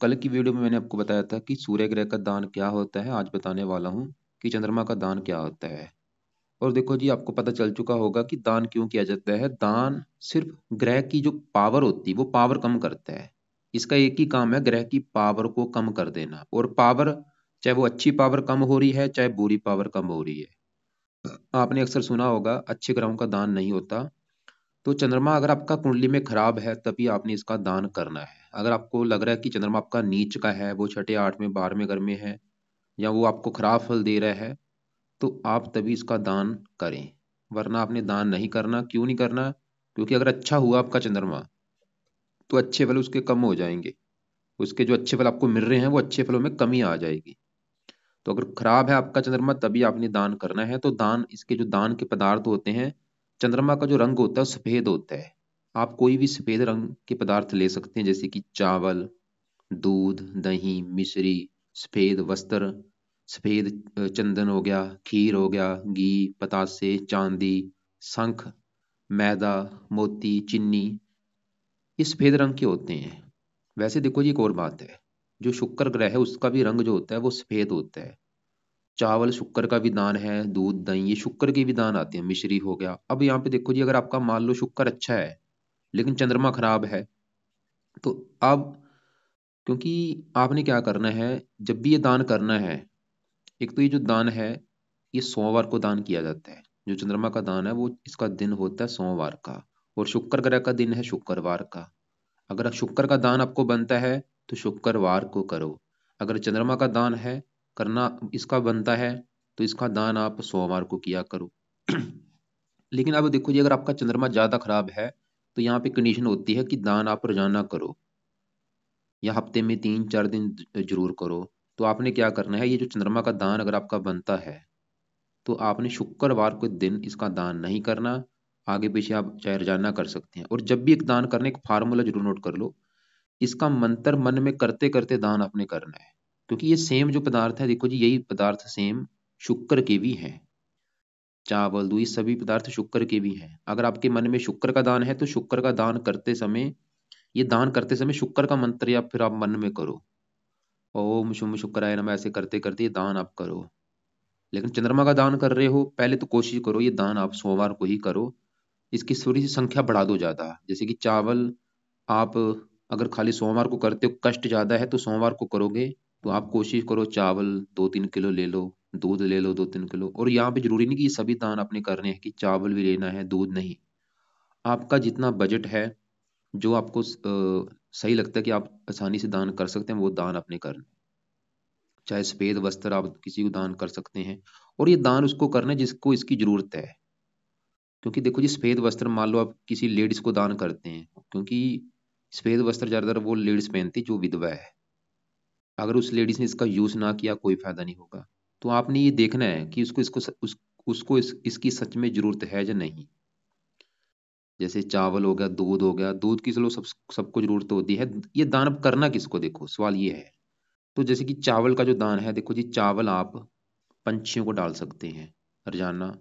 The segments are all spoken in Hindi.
कल की वीडियो में मैंने आपको बताया था कि सूर्य ग्रह का दान क्या होता है। आज बताने वाला हूँ कि चंद्रमा का दान क्या होता है। और देखो जी, आपको पता चल चुका होगा कि दान क्यों किया जाता है। दान सिर्फ ग्रह की जो पावर होती है वो पावर कम करता है। इसका एक ही काम है, ग्रह की पावर को कम कर देना। और पावर, चाहे वो अच्छी पावर कम हो रही है चाहे बुरी पावर कम हो रही है। आपने अक्सर सुना होगा अच्छे ग्रहों का दान नहीं होता। तो चंद्रमा अगर आपका कुंडली में खराब है तभी आपने इसका दान करना है। अगर आपको लग रहा है कि चंद्रमा आपका नीच का है, वो छठे आठवें बारहवें घर में है, या वो आपको खराब फल दे रहा है, तो आप तभी इसका दान करें। वरना आपने दान नहीं करना। क्यों नहीं करना? क्योंकि अगर अच्छा हुआ आपका चंद्रमा तो अच्छे फल उसके कम हो जाएंगे। उसके जो अच्छे फल आपको मिल रहे हैं वो अच्छे फलों में कमी आ जाएगी। तो अगर खराब है आपका चंद्रमा तभी आपने दान करना है। तो दान, इसके जो दान के पदार्थ होते हैं, चंद्रमा का जो रंग होता है सफेद होता है। आप कोई भी सफेद रंग के पदार्थ ले सकते हैं, जैसे कि चावल, दूध, दही, मिश्री, सफेद वस्त्र, सफेद चंदन हो गया, खीर हो गया, घी, पतासे, चांदी, शंख, मैदा, मोती, चीनी, ये सफेद रंग के होते हैं। वैसे देखो जी, एक और बात है, जो शुक्र ग्रह है उसका भी रंग जो होता है वो सफेद होता है। चावल शुक्र का भी दान है, दूध, दही, ये शुक्र के भी दान आते हैं। मिश्री हो गया। अब यहाँ पे देखो जी, अगर आपका मान लो शुक्र अच्छा है लेकिन चंद्रमा खराब है, तो अब, क्योंकि आपने क्या करना है, जब भी ये दान करना है, एक तो ये जो दान है ये सोमवार को दान किया जाता है। जो चंद्रमा का दान है वो, इसका दिन होता है सोमवार का। और शुक्र ग्रह का दिन है शुक्रवार का। अगर शुक्र का दान आपको बनता है तो शुक्रवार को करो। अगर चंद्रमा का दान है करना, इसका बनता है, तो इसका दान आप सोमवार को किया करो। लेकिन अब देखो जी, अगर आपका चंद्रमा ज्यादा खराब है तो यहाँ पे कंडीशन होती है कि दान आप रोजाना करो या हफ्ते में 3-4 दिन जरूर करो। तो आपने क्या करना है, ये जो चंद्रमा का दान अगर आपका बनता है तो आपने शुक्रवार के दिन इसका दान नहीं करना। आगे पीछे आप चाहे रोजाना कर सकते हैं। और जब भी एक दान करने, एक फार्मूला जरूर नोट कर लो, इसका मंत्र मन में करते करते दान आपने करना है। क्योंकि ये सेम जो पदार्थ है, देखो जी, यही पदार्थ सेम शुक्र के भी हैं। चावल, दूध, सभी पदार्थ शुक्र के भी हैं। अगर आपके मन में शुक्र का दान है तो शुक्र का दान करते समय, ये दान करते समय शुक्र का मंत्र या फिर आप मन में करो, ओम शुम शुक्राय नमः, ऐसे करते करते ये दान आप करो। लेकिन चंद्रमा का दान कर रहे हो, पहले तो कोशिश करो ये दान आप सोमवार को ही करो। इसकी थोड़ी सी संख्या बढ़ा दो ज्यादा। जैसे कि चावल आप अगर खाली सोमवार को करते हो, कष्ट ज्यादा है, तो सोमवार को करोगे तो आप कोशिश करो चावल 2-3 किलो ले लो, दूध ले लो 2-3 किलो। और यहाँ पे जरूरी नहीं कि ये सभी दान आपने करने हैं कि चावल भी लेना है दूध नहीं। आपका जितना बजट है, जो आपको सही लगता है कि आप आसानी से दान कर सकते हैं, वो दान आपने करना है। चाहे सफेद वस्त्र आप किसी को दान कर सकते हैं। और ये दान उसको करना है जिसको इसकी जरूरत है। क्योंकि देखो जी, सफेद वस्त्र मान लो आप किसी लेडीज को दान करते हैं, क्योंकि सफेद वस्त्र ज्यादातर वो लेडीज पहनती जो विधवा है। अगर उस लेडीज ने इसका यूज ना किया, कोई फायदा नहीं होगा। तो आपने ये देखना है कि उसको इसकी सच में जरूरत है या नहीं। जैसे चावल हो गया, दूध हो गया, दूध की चलो सबको जरूरत होती है। ये दान अब करना किसको, देखो सवाल ये है। तो जैसे कि चावल का जो दान है, देखो जी, चावल आप पंछियों को डाल सकते हैं रोजाना,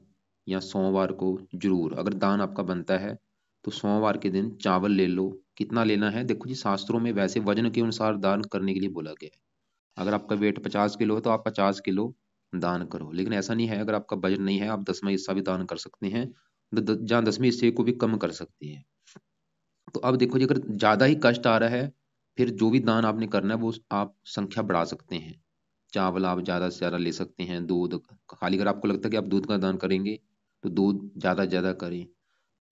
या सोमवार को जरूर। अगर दान आपका बनता है तो सोमवार के दिन चावल ले लो। कितना लेना है, देखो जी, शास्त्रों में वैसे वजन के अनुसार दान करने के लिए बोला गया है। अगर आपका वेट 50 किलो है तो आप 50 किलो दान करो। लेकिन ऐसा नहीं है, अगर आपका बजट नहीं है, आप 10वां हिस्सा भी दान कर सकते हैं। जहाँ 10वें हिस्से को भी कम कर सकते हैं। तो अब देखो जी, अगर ज्यादा ही कष्ट आ रहा है, फिर जो भी दान आपने करना है वो आप संख्या बढ़ा सकते हैं। चावल आप ज्यादा से ज्यादा ले सकते हैं। दूध, खाली अगर आपको लगता है कि आप दूध का दान करेंगे तो दूध ज्यादा से ज्यादा करें।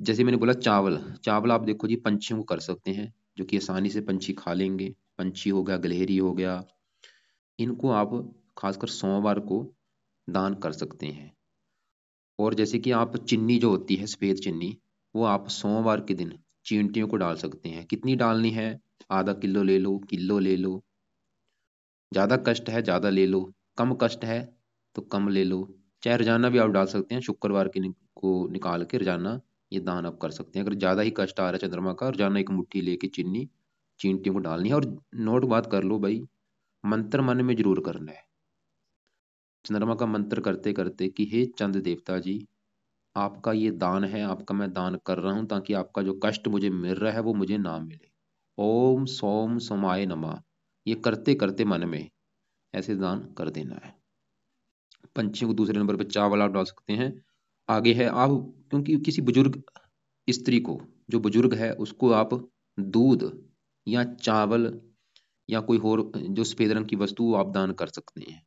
जैसे मैंने बोला चावल, चावल आप देखो जी पंछियों को कर सकते हैं, जो कि आसानी से पंछी खा लेंगे। पंछी हो गया, गिलहरी हो गया, इनको आप खासकर सोमवार को दान कर सकते हैं। और जैसे कि आप चीनी जो होती है, सफेद चीनी, वो आप सोमवार के दिन चींटियों को डाल सकते हैं। कितनी डालनी है, आधा किलो ले लो, किलो ले लो। ज्यादा कष्ट है ज्यादा ले लो, कम कष्ट है तो कम ले लो। चाहे रोजाना भी आप डाल सकते हैं, शुक्रवार के को निकाल के रोजाना ये दान आप कर सकते हैं। अगर ज्यादा ही कष्ट आ रहा है चंद्रमा का, रोजाना एक मुट्ठी लेके चीनी चींटियों को डालनी है। और नोट बात कर लो भाई, मंत्र मन में जरूर करना है। चंद्रमा का मंत्र करते करते कि हे चंद देवता जी, आपका ये दान है, आपका मैं दान कर रहा हूं ताकि आपका जो कष्ट मुझे मिल रहा है वो मुझे ना मिले। ओम सोम सोमाय नमः। ये करते करते मन में ऐसे दान कर देना है। पंछियों को दूसरे नंबर पे चावल आप डाल सकते हैं। आगे है आप, क्योंकि किसी बुजुर्ग स्त्री को, जो बुजुर्ग है उसको आप दूध या चावल या कोई और जो सफेद रंग की वस्तु वो आप दान कर सकते हैं,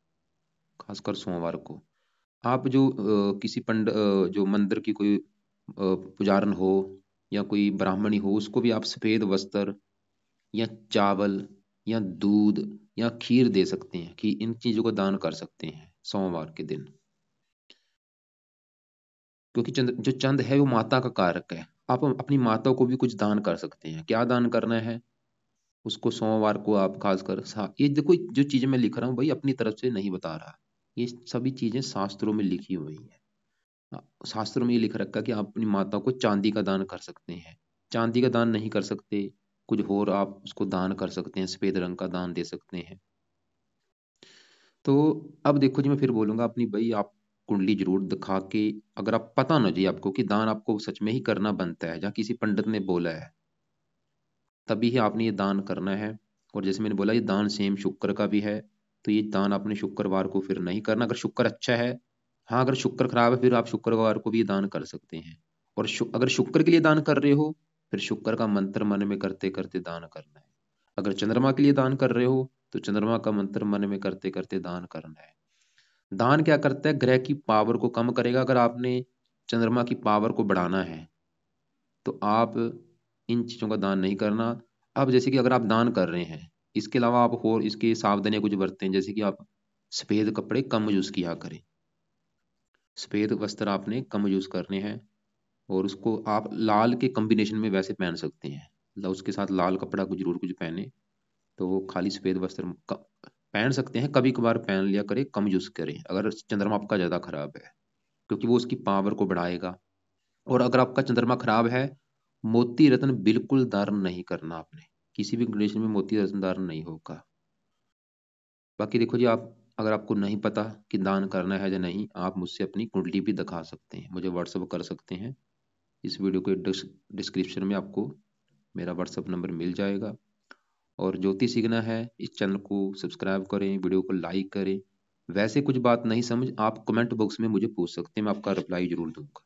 खासकर सोमवार को। आप जो किसी जो मंदिर की कोई पुजारन हो या कोई ब्राह्मणी हो, उसको भी आप सफेद वस्त्र या चावल या दूध या खीर दे सकते हैं, कि इन चीजों को दान कर सकते हैं सोमवार के दिन। क्योंकि जो चंद है वो माता का कारक है। आप अपनी माता को भी कुछ दान कर सकते हैं। क्या दान करना है उसको सोमवार को आप खासकर ये देखो, जो चीजें मैं लिख रहा हूँ भाई अपनी तरफ से नहीं बता रहा, ये सभी चीजें शास्त्रों में लिखी हुई है। शास्त्रों में ये लिख रखा है कि आप अपनी माता को चांदी का दान कर सकते हैं। चांदी का दान नहीं कर सकते, कुछ और आप उसको दान कर सकते हैं, सफेद रंग का दान दे सकते हैं। तो अब देखो जी, मैं फिर बोलूंगा अपनी भाई आप कुंडली जरूर दिखा के, अगर आप पता ना जी आपको कि दान आपको सच में ही करना बनता है, या किसी पंडित ने बोला है, तभी ही आपने ये दान करना है। और जैसे मैंने बोला ये दान सेम शुक्र का भी है, तो ये दान आपने शुक्रवार को फिर नहीं करना अगर शुक्र अच्छा है। हाँ, अगर शुक्र खराब है फिर आप शुक्रवार को भी ये दान कर सकते हैं। और अगर शुक्र के लिए दान कर रहे हो, फिर शुक्र का मंत्र मन में करते करते दान करना है। अगर चंद्रमा के लिए दान कर रहे हो, तो चंद्रमा का मंत्र मन में करते करते दान करना है। दान क्या करता है, ग्रह की पावर को कम करेगा। अगर आपने चंद्रमा की पावर को बढ़ाना है, तो आप इन चीजों का दान नहीं करना। अब जैसे कि अगर आप दान कर रहे हैं, इसके अलावा आप और इसकी सावधानियां कुछ बरतें, जैसे कि आप सफेद कपड़े कम यूज किया करें। सफेद वस्त्र आपने कम यूज करने हैं। और उसको आप लाल के कॉम्बिनेशन में वैसे पहन सकते हैं, मतलब उसके साथ लाल कपड़ा कुछ जरूर कुछ पहने। तो वो खाली सफेद वस्त्र पहन सकते हैं, कभी कभार पहन लिया करें, कम यूज करें अगर चंद्रमा आपका ज्यादा खराब है, क्योंकि वो उसकी पावर को बढ़ाएगा। और अगर आपका चंद्रमा खराब है, मोती रत्न बिल्कुल धारण नहीं करना आपने, किसी भी कंडीशन में मोती रत्न धारण नहीं होगा। बाकी देखो जी, आप अगर आपको नहीं पता कि दान करना है या नहीं, आप मुझसे अपनी कुंडली भी दिखा सकते हैं, मुझे व्हाट्सअप कर सकते हैं। इस वीडियो के डिस्क्रिप्शन में आपको मेरा व्हाट्सअप नंबर मिल जाएगा। और ज्योति सीखना है इस चैनल को सब्सक्राइब करें, वीडियो को लाइक करें। वैसे कुछ बात नहीं समझ, आप कमेंट बॉक्स में मुझे पूछ सकते हैं, मैं आपका रिप्लाई जरूर दूंगा।